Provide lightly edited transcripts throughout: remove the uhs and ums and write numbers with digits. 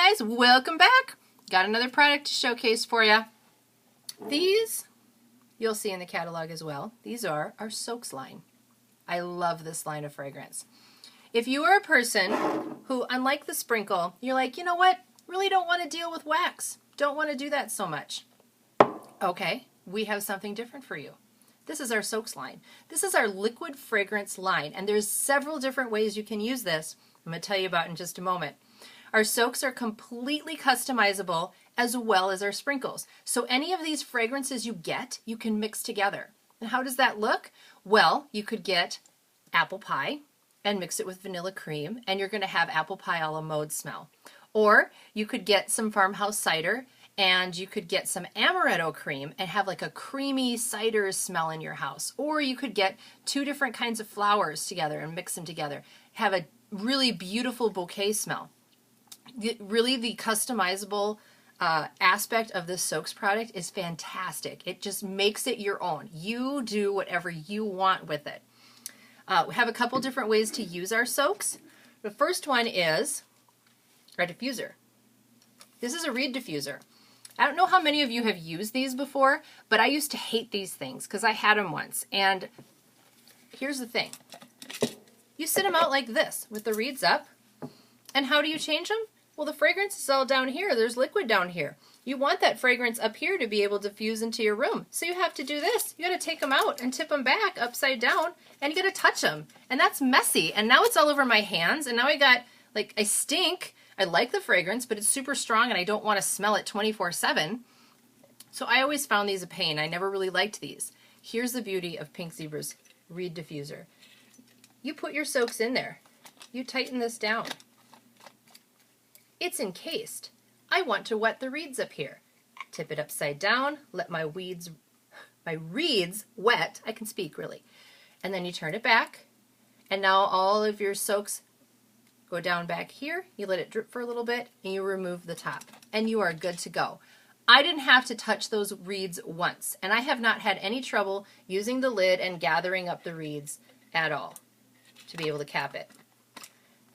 guys, welcome back. Got another product to showcase for you. These you'll see in the catalog as well. These are our soaks line. I love this line of fragrance. If you are a person who, unlike the sprinkle, you're like, you know what, really don't want to deal with wax, don't want to do that so much. Okay, we have something different for you. This is our soaks line. This is our liquid fragrance line, and there's several different ways you can use this. I'm going to tell you about in just a moment. Our soaks are completely customizable as well as our sprinkles. So any of these fragrances you get, you can mix together. And how does that look? Well, you could get apple pie and mix it with vanilla cream, and you're going to have apple pie a la mode smell. Or you could get some farmhouse cider, and you could get some amaretto cream and have like a creamy cider smell in your house. Or you could get two different kinds of flowers together and mix them together. Have a really beautiful bouquet smell. Really, the customizable aspect of this soaks product is fantastic. It just makes it your own. You do whatever you want with it. We have a couple different ways to use our soaks. The first one is our diffuser. This is a reed diffuser. I don't know how many of you have used these before, but I used to hate these things because I had them once. And here's the thing. You sit them out like this with the reeds up. And how do you change them? Well, the fragrance is all down here. There's liquid down here. You want that fragrance up here to be able to diffuse into your room. So you have to do this. You got to take them out and tip them back upside down, and you got to touch them. And that's messy. And now it's all over my hands. And now I got, like, I stink. I like the fragrance, but it's super strong, and I don't want to smell it 24/7. So I always found these a pain. I never really liked these. Here's the beauty of Pinkzebra's reed diffuser. You put your soaks in there. You tighten this down. It's encased. I want to wet the reeds up here. Tip it upside down, let my reeds wet. I can speak really. And then you turn it back, and now all of your soaks go down back here. You let it drip for a little bit, and you remove the top, and you are good to go. I didn't have to touch those reeds once, and I have not had any trouble using the lid and gathering up the reeds at all to be able to cap it.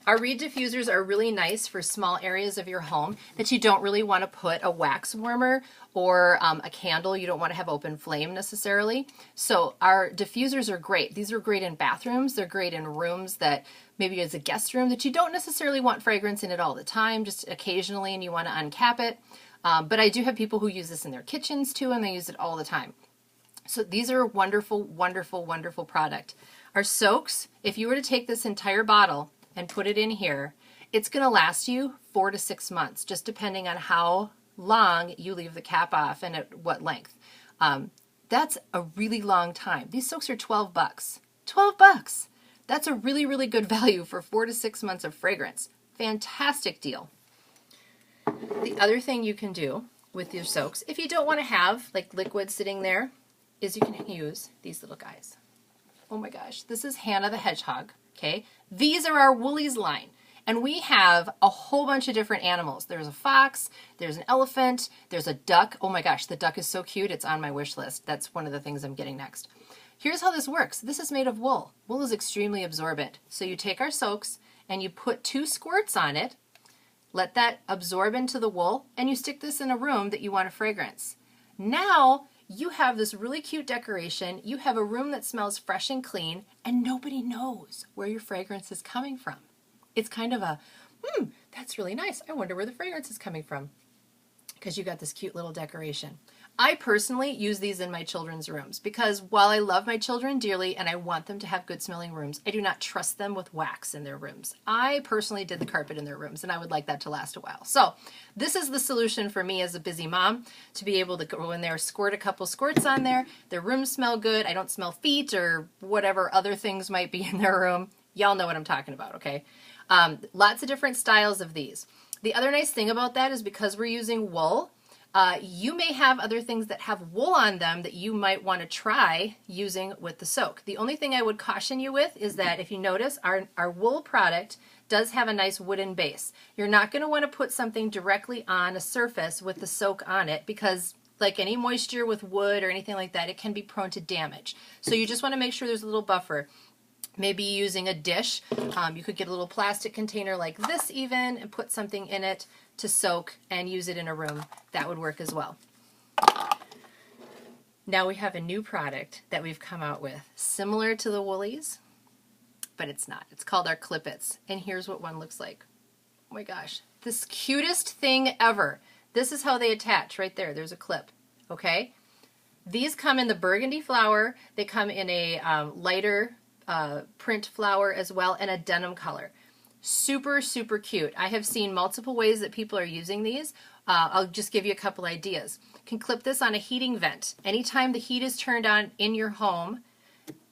Our reed diffusers are really nice for small areas of your home that you don't really want to put a wax warmer or a candle. You don't want to have open flame necessarily. So our diffusers are great. These are great in bathrooms. They're great in rooms that maybe as a guest room that you don't necessarily want fragrance in it all the time, just occasionally, and you want to uncap it. But I do have people who use this in their kitchens too, and they use it all the time. So these are a wonderful, wonderful, wonderful product. Our soaks, if you were to take this entire bottle and put it in here, it's going to last you 4 to 6 months, just depending on how long you leave the cap off and at what length. That's a really long time. These soaks are $12. $12! That's a really, really good value for 4 to 6 months of fragrance. Fantastic deal. The other thing you can do with your soaks, if you don't want to have like liquid sitting there, is you can use these little guys. Oh my gosh, this is Hannah the Hedgehog. Okay, these are our Woolies line, and we have a whole bunch of different animals. There's a fox, there's an elephant, there's a duck. Oh my gosh, the duck is so cute. It's on my wish list. That's one of the things I'm getting next. Here's how this works. This is made of wool. Wool is extremely absorbent. So you take our soaks and you put 2 squirts on it, let that absorb into the wool, and you stick this in a room that you want a fragrance. Now you have this really cute decoration. You have a room that smells fresh and clean, and nobody knows where your fragrance is coming from. It's kind of a, that's really nice. I wonder where the fragrance is coming from, because you got this cute little decoration. I personally use these in my children's rooms because while I love my children dearly and I want them to have good smelling rooms, I do not trust them with wax in their rooms. I personally did the carpet in their rooms, and I would like that to last a while. So this is the solution for me as a busy mom, to be able to go in there, squirt a couple squirts on there. Their rooms smell good. I don't smell feet or whatever other things might be in their room. Y'all know what I'm talking about, okay? Lots of different styles of these. The other nice thing about that is because we're using wool, you may have other things that have wool on them that you might want to try using with the soak. The only thing I would caution you with is that if you notice, our wool product does have a nice wooden base. You're not going to want to put something directly on a surface with the soak on it because, like any moisture with wood or anything like that, it can be prone to damage. So you just want to make sure there's a little buffer. maybe using a dish. You could get a little plastic container like this even and put something in it to soak and use it in a room. That would work as well. Now we have a new product that we've come out with, similar to the Woolies, but it's not. It's called our Clip-Its, and here's what one looks like. Oh my gosh, this cutest thing ever. This is how they attach right there. There's a clip, okay? These come in the burgundy flower. They come in a lighter print flower as well, and a denim color. Super, super cute. I have seen multiple ways that people are using these. I'll just give you a couple ideas. You can clip this on a heating vent. Anytime the heat is turned on in your home,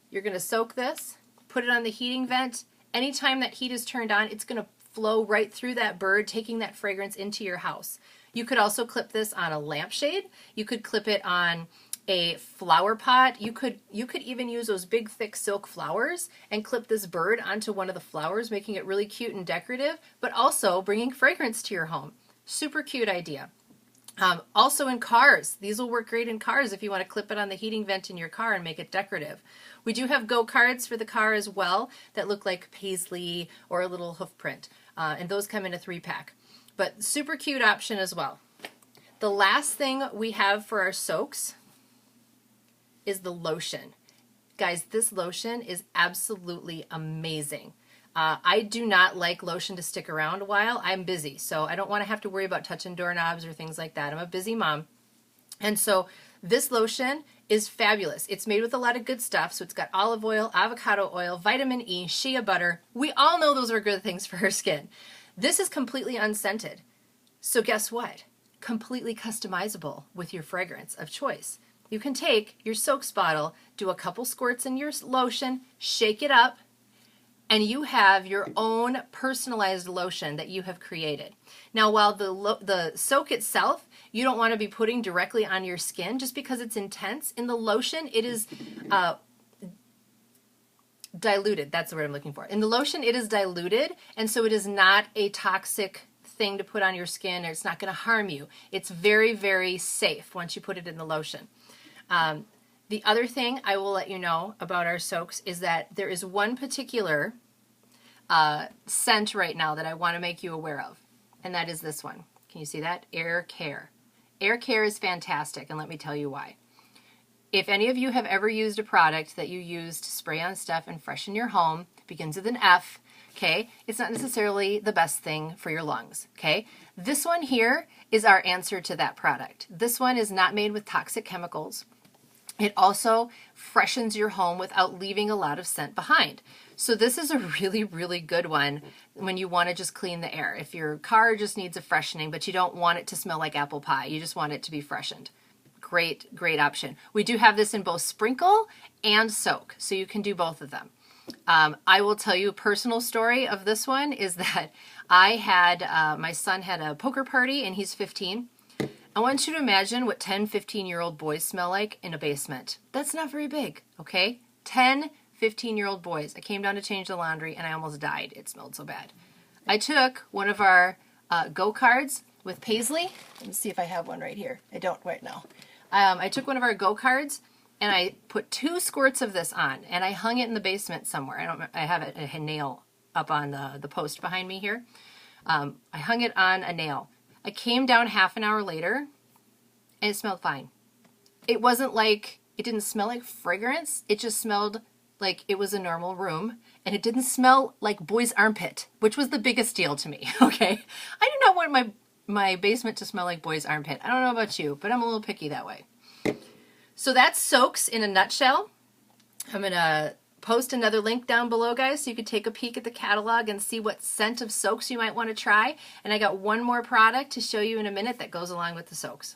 you're going to soak this, put it on the heating vent. Anytime that heat is turned on, it's going to flow right through that bird, taking that fragrance into your house. You could also clip this on a lampshade. You could clip it on a flower pot. You could even use those big thick silk flowers and clip this bird onto one of the flowers, making it really cute and decorative, but also bringing fragrance to your home. Super cute idea. Also in cars, these will work great in cars if you want to clip it on the heating vent in your car and make it decorative. We do have go-karts for the car as well that look like paisley or a little hoof print, and those come in a 3-pack. But super cute option as well. The last thing we have for our soaks is the lotion. Guys, this lotion is absolutely amazing. I do not like lotion to stick around a while. I'm busy, so I don't want to have to worry about touching doorknobs or things like that. I'm a busy mom. And so this lotion is fabulous. It's made with a lot of good stuff. So it's got olive oil, avocado oil, vitamin E, shea butter. We all know those are good things for our skin. This is completely unscented. So guess what? Completely customizable with your fragrance of choice. You can take your soaks bottle, do a couple squirts in your lotion, shake it up, and you have your own personalized lotion that you have created. Now, while the soak itself, you don't want to be putting directly on your skin just because it's intense. In the lotion, it is diluted. That's the word I'm looking for. In the lotion, it is diluted, and so it is not a toxic thing to put on your skin, or it's not going to harm you. It's very, very safe once you put it in the lotion. The other thing I will let you know about our soaks is that there is one particular scent right now that I want to make you aware of, and that is this one. Can you see that? Air Care. Air Care is fantastic, and let me tell you why. If any of you have ever used a product that you use to spray on stuff and freshen your home, begins with an F, okay, it's not necessarily the best thing for your lungs, okay? This one here is our answer to that product. This one is not made with toxic chemicals. It also freshens your home without leaving a lot of scent behind. So this is a really, really good one when you want to just clean the air. If your car just needs a freshening, but you don't want it to smell like apple pie, you just want it to be freshened. Great, great option. We do have this in both sprinkle and soak, so you can do both of them. I will tell you a personal story of this one is that I had, my son had a poker party and he's 15. I want you to imagine what 10, 15-year-old boys smell like in a basement. That's not very big, okay? 10, 15-year-old boys. I came down to change the laundry and I almost died. It smelled so bad. I took one of our go-cards with paisley. Let me see if I have one right here. I don't right now. I took one of our go-cards and I put 2 squirts of this on and I hung it in the basement somewhere. I have a nail up on the post behind me here. I hung it on a nail. I came down half an hour later and it smelled fine. It wasn't like, it didn't smell like fragrance. It just smelled like it was a normal room, and it didn't smell like boy's armpit, which was the biggest deal to me, okay? I do not want my basement to smell like boy's armpit. I don't know about you, but I'm a little picky that way. So that's soaks in a nutshell. I'm going to post another link down below, guys, so you can take a peek at the catalog and see what scent of soaks you might want to try. And I got one more product to show you in a minute that goes along with the soaks.